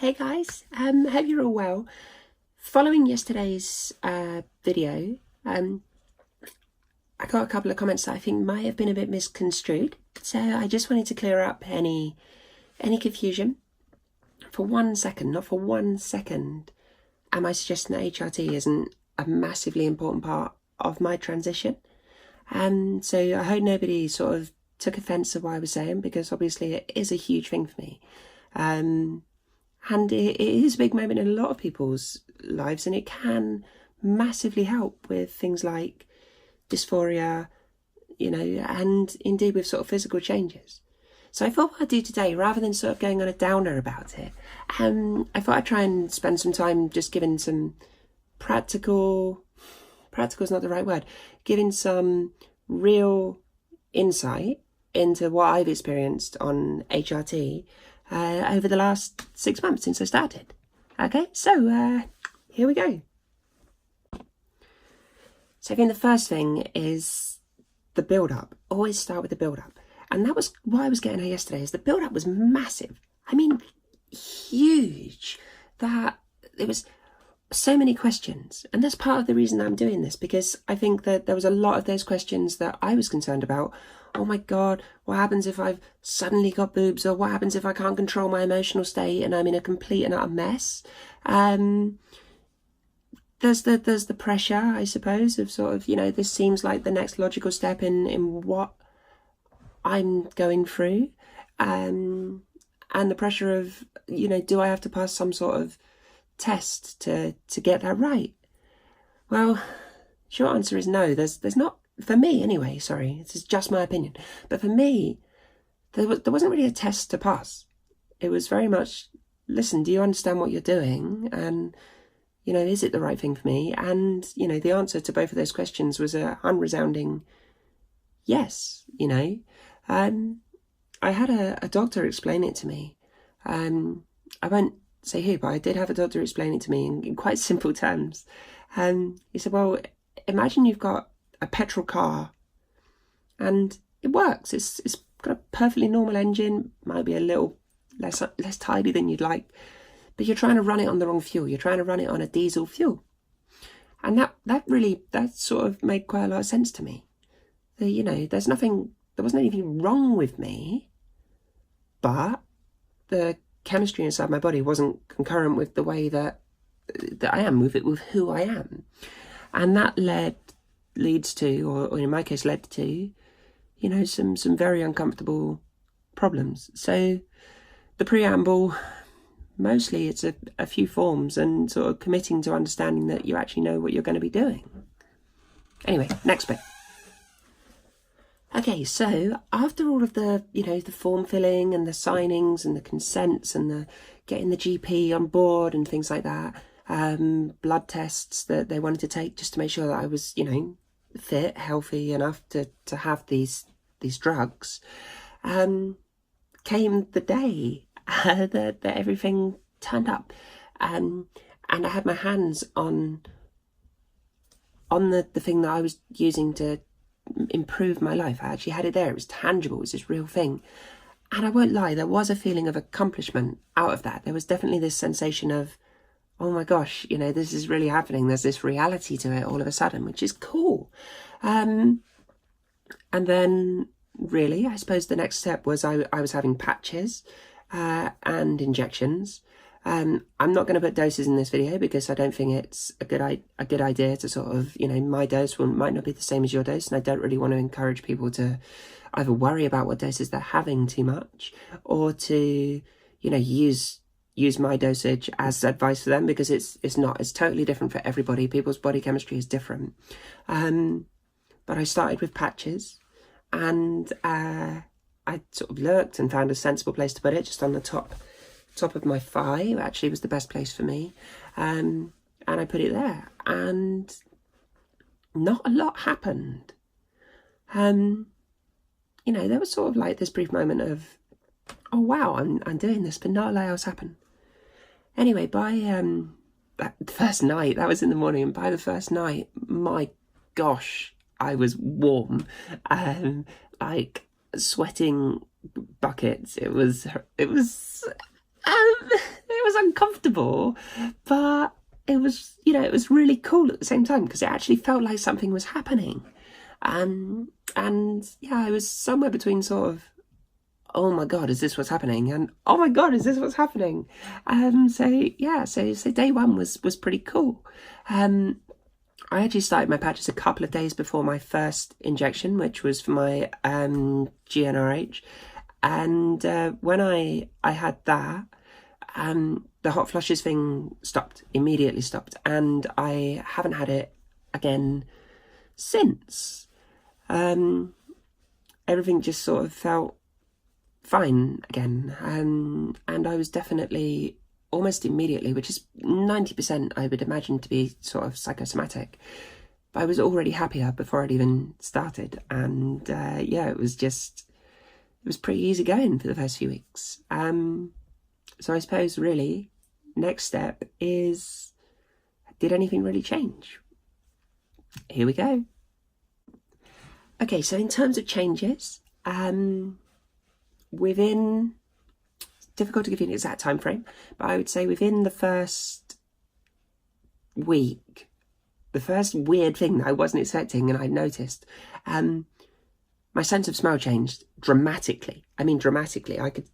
Hey guys, hope you're all well. Following yesterday's video, I got a couple of comments that I think might have been a bit misconstrued. So I just wanted to clear up any confusion. For 1 second, not for 1 second, am I suggesting that HRT isn't a massively important part of my transition. So I hope nobody sort of took offence at what I was saying, because obviously it is a huge thing for me. And it is a big moment in a lot of people's lives, and it can massively help with things like dysphoria, and indeed with sort of physical changes. So I thought what I'd do today, rather than sort of going on a downer about it, I thought I'd try and spend some time just giving some practical is not the right word, giving some real insight into what I've experienced on HRT over the last 6 months since I started. Okay, so here we go. So I think the first thing is the build-up. Always start with the build-up. And that was what I was getting at yesterday, is the build-up was massive. I mean, huge. That it was so many questions. And that's part of the reason I'm doing this, because I think that there was a lot of those questions that I was concerned about. Oh my God, what happens if I've suddenly got boobs? Or what happens if I can't control my emotional state and I'm in a complete and utter mess? There's the pressure, I suppose, of sort of, this seems like the next logical step in what I'm going through. And the pressure of, do I have to pass some sort of test to get that right? Well, short answer is no. There's not, for me anyway, sorry, this is just my opinion, but for me, there wasn't really a test to pass. It was very much, listen, do you understand what you're doing? And, is it the right thing for me? And, the answer to both of those questions was a unresounding yes. I had a doctor explain it to me. I won't say who, but I did have a doctor explain it to me in quite simple terms. He said, well, imagine you've got a petrol car and it works. It's got a perfectly normal engine, might be a little less tidy than you'd like, but you're trying to run it on the wrong fuel. You're trying to run it on a diesel fuel. And that sort of made quite a lot of sense to me. There wasn't anything wrong with me, but the chemistry inside my body wasn't concurrent with the way that I am, with who I am. And that leads to, or in my case led to, some very uncomfortable problems. So the preamble, mostly it's a few forms and sort of committing to understanding that you actually know what you're going to be doing. Anyway, next bit. Okay, so after all of the, the form filling and the signings and the consents and the getting the GP on board and things like that, blood tests that they wanted to take just to make sure that I was, fit, healthy enough to have these drugs, came the day that everything turned up, and I had my hands on the thing that I was using to improve my life. I actually had it there. It was tangible. It was this real thing. And I won't lie, there was a feeling of accomplishment out of that. There was definitely this sensation of, oh my gosh, this is really happening. There's this reality to it all of a sudden, which is cool. And then really, I suppose the next step was I was having patches and injections. I'm not going to put doses in this video because I don't think it's a good idea to sort of, my dose might not be the same as your dose, and I don't really want to encourage people to either worry about what doses they're having too much, or to, use my dosage as advice for them, because it's totally different for everybody. People's body chemistry is different. But I started with patches, and I sort of looked and found a sensible place to put it, just on the top of my thigh. Actually was the best place for me, and I put it there, and not a lot happened. There was sort of like this brief moment of, oh wow, I'm doing this, but not a lot else happened. Anyway, by that first night, that was in the morning, and by the first night, my gosh, I was warm, like sweating buckets. It was uncomfortable, but it was, you know, it was really cool at the same time because it actually felt like something was happening. And yeah, I was somewhere between sort of, oh my God, is this what's happening? And oh my God, is this what's happening? So yeah, so day one was pretty cool. I actually started my patches a couple of days before my first injection, which was for my GnRH. And when I had that, the hot flushes thing immediately stopped. And I haven't had it again since. Everything just sort of felt fine again. And I was definitely almost immediately, which is 90% I would imagine to be sort of psychosomatic, but I was already happier before I'd even started. And yeah, it was pretty easy going for the first few weeks. So I suppose really next step is, did anything really change? Here we go. Okay, so in terms of changes, within, difficult to give you an exact time frame, but I would say within the first week, the first weird thing that I wasn't expecting and I noticed, my sense of smell changed dramatically. I mean, dramatically. I could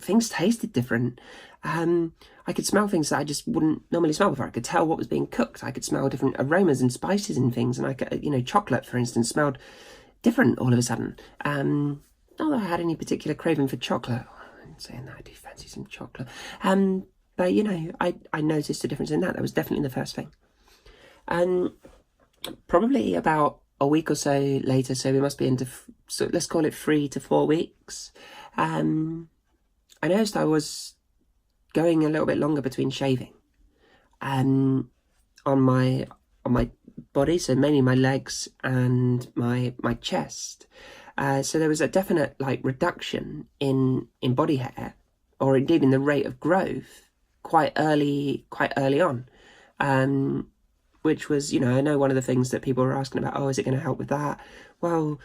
things tasted different. I could smell things that I just wouldn't normally smell before. I could tell what was being cooked. I could smell different aromas and spices and things. And I could, you know, chocolate, for instance, smelled different all of a sudden. Not that I had any particular craving for chocolate. I'm saying that I do fancy some chocolate. But, you know, I noticed a difference in that. That was definitely the first thing. And probably about a week or so later, so we must be into, so let's call it 3 to 4 weeks, I noticed I was going a little bit longer between shaving on my body, so mainly my legs and my chest. So there was a definite like reduction in body hair, or indeed in the rate of growth quite early on, which was, you know, I know one of the things that people were asking about, oh, is it going to help with that? Well,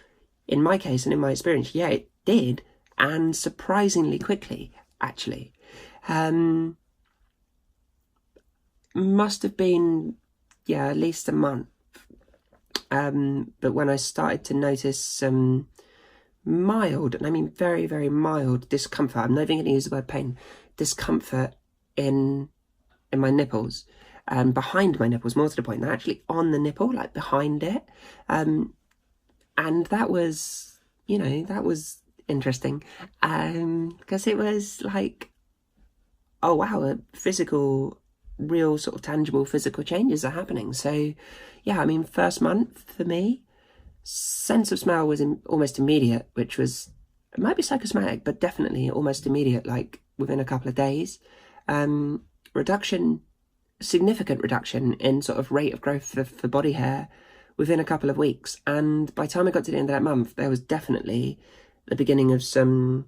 in my case and in my experience, yeah, it did. And surprisingly quickly, actually. Must have been, yeah, at least a month. But when I started to notice some mild, and I mean very, very mild discomfort, I'm not even going to use the word pain, discomfort in my nipples, behind my nipples, more to the point, they're actually on the nipple, like behind it. And that was, you know, that was interesting, because it was like, oh wow, a physical, real sort of tangible physical changes are happening. So yeah, I mean, first month for me, sense of smell was almost immediate, which was, it might be psychosomatic, but definitely almost immediate, like within a couple of days. Significant reduction in sort of rate of growth for body hair within a couple of weeks. And by the time I got to the end of that month, there was definitely the beginning of some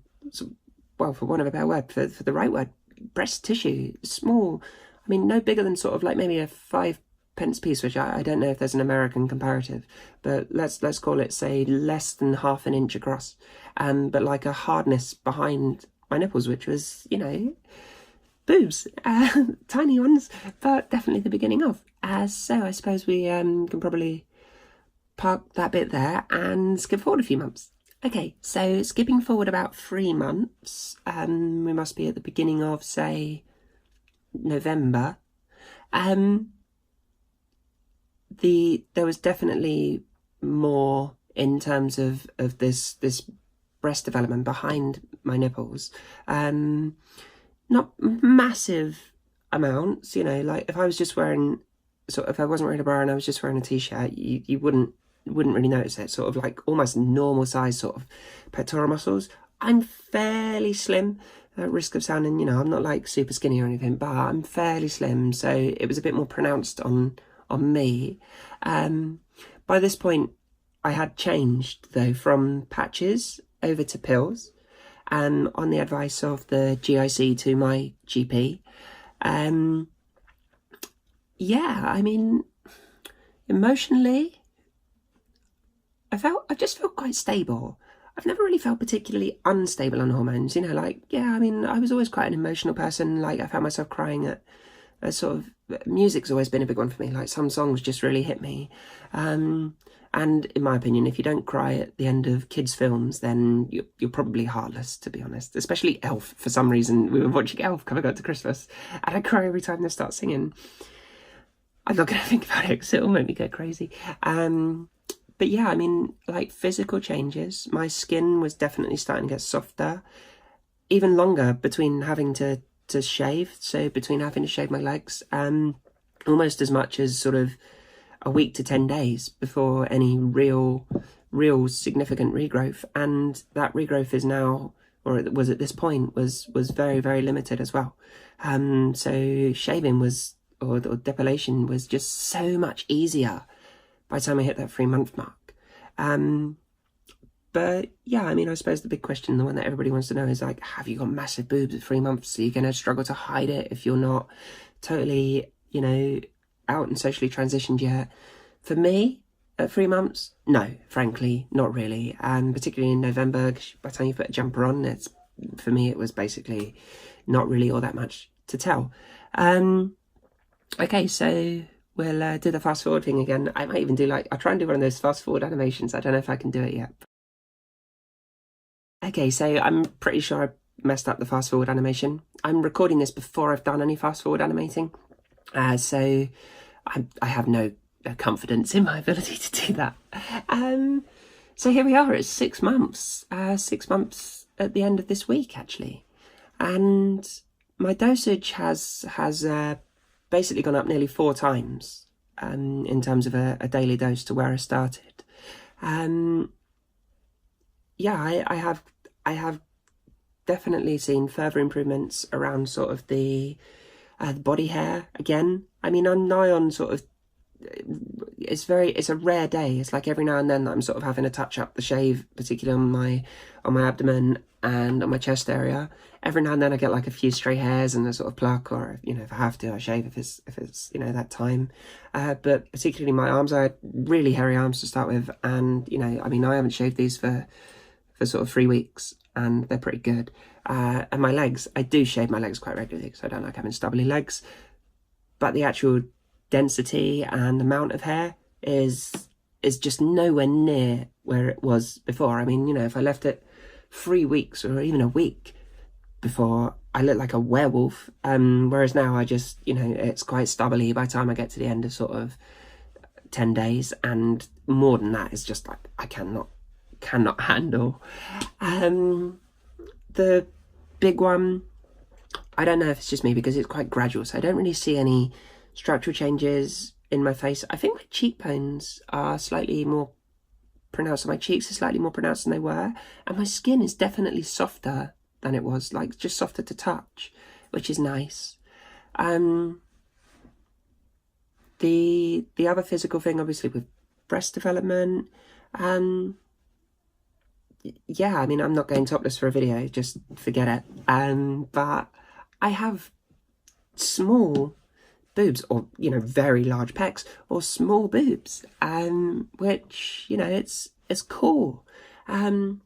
well, for want of a better word, for the right word, breast tissue, small, I mean, no bigger than sort of like maybe a 5-pence piece, which I don't know if there's an American comparative, but let's call it, say, less than half an inch across, but like a hardness behind my nipples, which was, you know, boobs, tiny ones, but definitely the beginning of. So I suppose we can probably park that bit there and skip forward a few months. Okay, so skipping forward about 3 months, we must be at the beginning of, say, November. There was definitely more in terms of this breast development behind my nipples. Not massive amounts, you know, like if I was just wearing, if I wasn't wearing a bra and I was just wearing a t-shirt, you wouldn't really notice it. Sort of like almost normal size sort of pectoral muscles. I'm fairly slim, at risk of sounding, you know, I'm not like super skinny or anything, but I'm fairly slim, so it was a bit more pronounced on me. By this point, I had changed though from patches over to pills, on the advice of the GIC to my GP. Yeah, I mean, emotionally, I just felt quite stable. I've never really felt particularly unstable on hormones, you know, like, yeah, I mean, I was always quite an emotional person. Like, I found myself crying at a sort of, music's always been a big one for me. Like, some songs just really hit me. And in my opinion, if you don't cry at the end of kids' films, then you're probably heartless, to be honest. Especially Elf. For some reason, we were watching Elf coming up to Christmas, and I cry every time they start singing. I'm not going to think about it because it'll make me go crazy. But yeah, I mean, like, physical changes. My skin was definitely starting to get softer. Even longer between having to shave. So between having to shave my legs, almost as much as sort of a week to 10 days before any real significant regrowth. And that regrowth is now, or it was at this point, was very, very limited as well. So shaving was, or depilation was just so much easier by the time I hit that 3-month mark. But yeah, I mean, I suppose the big question, the one that everybody wants to know is like, have you got massive boobs at 3 months? Are you going to struggle to hide it if you're not totally, you know, out and socially transitioned yet? For me, at 3 months, no, frankly, not really. And particularly in November, by the time you put a jumper on, for me, it was basically not really all that much to tell. Okay, so we'll do the fast forward thing again. I might even do I'll try and do one of those fast forward animations. I don't know if I can do it yet. Okay, so I'm pretty sure I messed up the fast forward animation. I'm recording this before I've done any fast forward animating. So I have no confidence in my ability to do that. So here we are, it's 6 months. 6 months at the end of this week, actually. And my dosage has basically gone up nearly 4 times in terms of a daily dose to where I started. Yeah, I have definitely seen further improvements around sort of the body hair again. I mean, I'm nigh on sort of, it's a rare day. It's like every now and then that I'm sort of having to touch up the shave, particularly on my abdomen and on my chest area. Every now and then I get like a few stray hairs and a sort of pluck, or, you know, if I have to, I shave if it's you know, that time. But particularly my arms, I had really hairy arms to start with, and, you know, I mean, I haven't shaved these for sort of 3 weeks, and they're pretty good. And my legs, I do shave my legs quite regularly because I don't like having stubbly legs, but the actual density and amount of hair is just nowhere near where it was before. I mean, you know, if I left it 3 weeks or even a week before, I looked like a werewolf, whereas now I just, you know, it's quite stubbly by the time I get to the end of sort of 10 days, and more than that is just like I cannot handle. The big one, I don't know if it's just me because it's quite gradual, so I don't really see any structural changes in my face. I think my cheekbones are slightly more pronounced, so my cheeks are slightly more pronounced than they were, and my skin is definitely softer than it was, like just softer to touch, which is nice. The other physical thing, obviously, with breast development, yeah, I mean, I'm not going topless for a video, just forget it. But I have small boobs, or, you know, very large pecs, or small boobs, which, you know, it's cool. It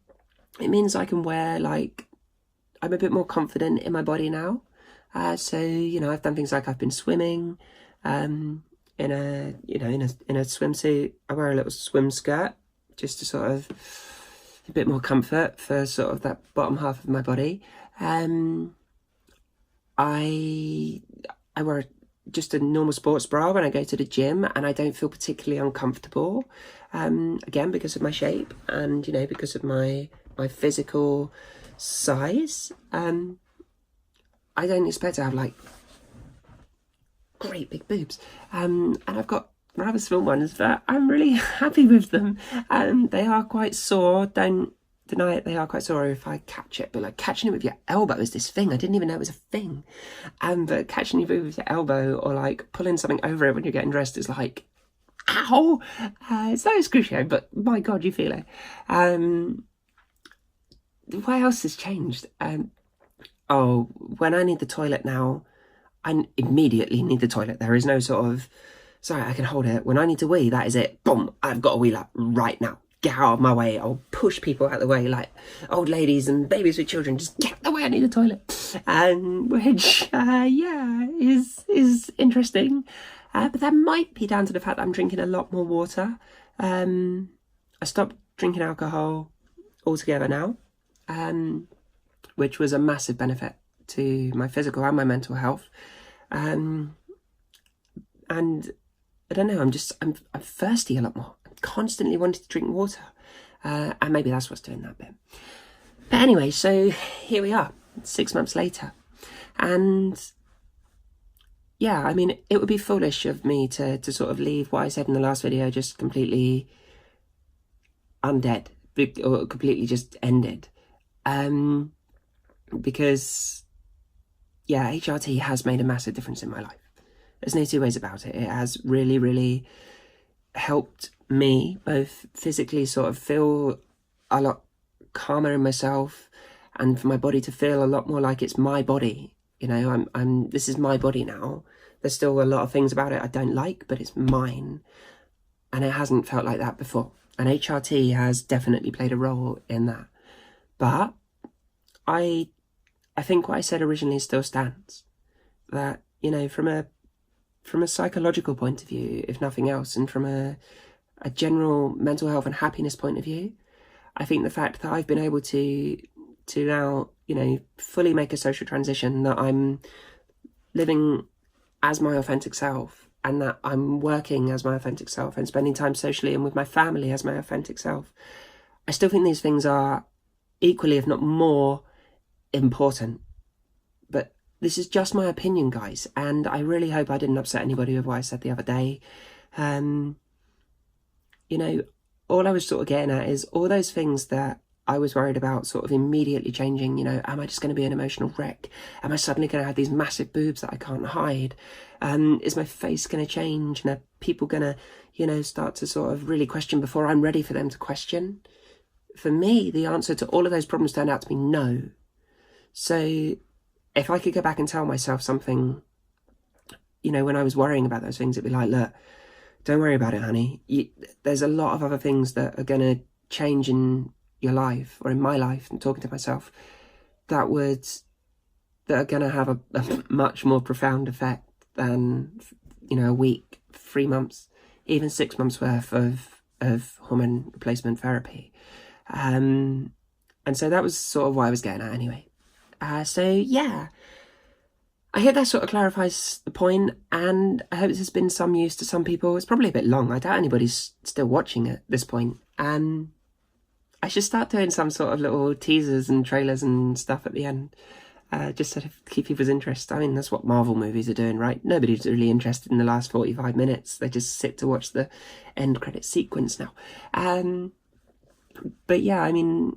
means I can wear, like, I'm a bit more confident in my body now. So, you know, I've done things like I've been swimming, in a swimsuit. I wear a little swim skirt just to sort of a bit more comfort for sort of that bottom half of my body. I wear just a normal sports bra when I go to the gym, and I don't feel particularly uncomfortable, again, because of my shape and, you know, because of my physical size. I don't expect to have like great big boobs, and I've got rather small ones, but I'm really happy with them. They are quite sore, don't deny it, they are quite sore if I catch it, but like catching it with your elbow is this thing. I didn't even know it was a thing. But catching your boob with your elbow, or like pulling something over it when you're getting dressed, is like, ow! It's so excruciating, but my God, you feel it. What else has changed? When I need the toilet now, I immediately need the toilet. There is no sort of, sorry, I can hold it. When I need to wee, that is it. Boom, I've got a wee lap right now. get out of my way. I'll push people out of the way, like old ladies and babies with children. Just get out of the way, I need the toilet. Which, yeah, is interesting. But that might be down to the fact that I'm drinking a lot more water. I stopped drinking alcohol altogether now, which was a massive benefit to my physical and my mental health. And I don't know, I'm thirsty a lot more. I'm constantly wanting to drink water. And maybe that's what's doing that bit. But anyway, so here we are, 6 months later. And yeah, I mean, it would be foolish of me to sort of leave what I said in the last video just completely undead, or completely just ended. Because, yeah, HRT has made a massive difference in my life. There's no two ways about it. It has really, really helped me both physically sort of feel a lot calmer in myself, and for my body to feel a lot more like it's my body. You know, this is my body now. There's still a lot of things about it I don't like, but it's mine. And it hasn't felt like that before. And HRT has definitely played a role in that. But I think what I said originally still stands. That, you know, from a psychological point of view, if nothing else, and from a general mental health and happiness point of view, I think the fact that I've been able to now, you know, fully make a social transition, that I'm living as my authentic self, and that I'm working as my authentic self and spending time socially and with my family as my authentic self, I still think these things are equally, if not more, important. But this is just my opinion, guys, and I really hope I didn't upset anybody with what I said the other day. You know, all I was sort of getting at is all those things that I was worried about sort of immediately changing. You know, am I just going to be an emotional wreck? Am I suddenly going to have these massive boobs that I can't hide? Is my face going to change? And are people going to, you know, start to sort of really question before I'm ready for them to question? For me, the answer to all of those problems turned out to be no. So if I could go back and tell myself something, you know, when I was worrying about those things, it'd be like, look, don't worry about it, honey. There's a lot of other things that are going to change in your life, or in my life, and talking to myself, that are going to have a much more profound effect than, you know, a week, 3 months, even 6 months worth of hormone replacement therapy. And so that was sort of what I was getting at anyway. So yeah, I hope that sort of clarifies the point, and I hope this has been some use to some people. It's probably a bit long. I doubt anybody's still watching at this point. I should start doing some sort of little teasers and trailers and stuff at the end, just to keep people's interest. I mean, that's what Marvel movies are doing, right? Nobody's really interested in the last 45 minutes. They just sit to watch the end credit sequence now. But yeah, I mean,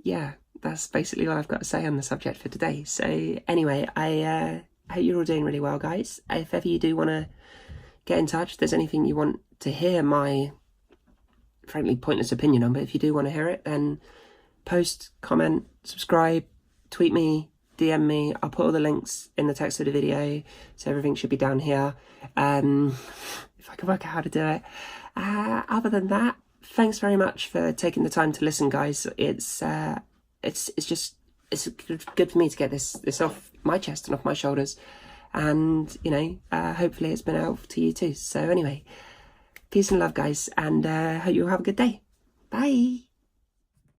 yeah, that's basically all I've got to say on the subject for today. So anyway, I hope you're all doing really well, guys. If ever you do want to get in touch, if there's anything you want to hear my frankly pointless opinion on, but if you do want to hear it, then post, comment, subscribe, tweet me, DM me. I'll put all the links in the text of the video, so everything should be down here, if I can work out how to do it. Other than that, thanks very much for taking the time to listen, guys. It's good for me to get this off my chest and off my shoulders, and you know, hopefully it's been helpful to you too. So anyway, peace and love, guys, and hope you all have a good day. Bye.